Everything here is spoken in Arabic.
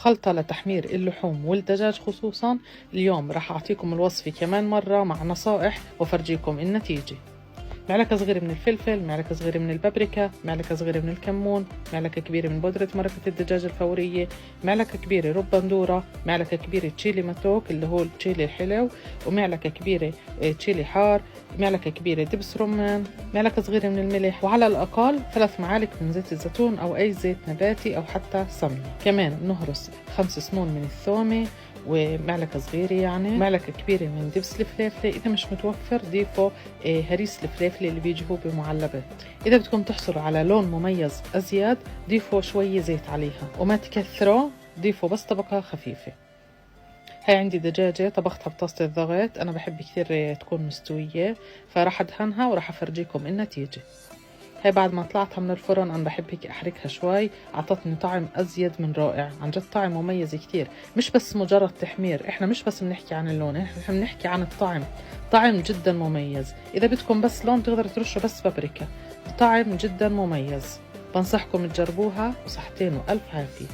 خلطة لتحمير اللحوم والدجاج خصوصا. اليوم راح أعطيكم الوصفة كمان مرة مع نصائح وفرجيكم النتيجة. معلقة صغيرة من الفلفل، معلقة صغيرة من البابريكا، معلقة صغيرة من الكمون، معلقة كبيرة من بودرة مرقة الدجاج الفورية، معلقة كبيرة رب بندورة، معلقة كبيرة تشيلي ماتوك اللي هو التشيلي الحلو، ومعلقة كبيرة تشيلي حار، معلقة كبيرة دبس رمان، معلقة صغيرة من الملح، وعلى الأقل 3 معالق من زيت الزيتون أو أي زيت نباتي أو حتى سمنة. كمان نهرس 5 سمون من الثومة ومعلقة صغيرة يعني معلقة كبيرة من دبس الفليفلة. إذا مش متوفر ضيفوا هريس الفليفلة اللي بيجوا بمعلبات. إذا بدكم تحصلوا على لون مميز أزيد ضيفوا شوية زيت عليها وما تكثروا، ضيفوا بس طبقة خفيفة. هاي عندي دجاجة طبختها بطاسة الضغط، أنا بحب كثير تكون مستوية، فراح أدهنها وراح أفرجيكم النتيجة. هاي بعد ما طلعتها من الفرن أنا بحب هيك أحركها شوي، أعطتني طعم أزيد من رائع، عن جد طعم مميز كتير. مش بس مجرد تحمير، إحنا مش بس بنحكي عن اللون، إحنا بنحكي عن الطعم، طعم جدا مميز. إذا بدكم بس لون تقدروا ترشوا بس بابريكا، طعم جدا مميز. بنصحكم تجربوها، وصحتين وألف عافية.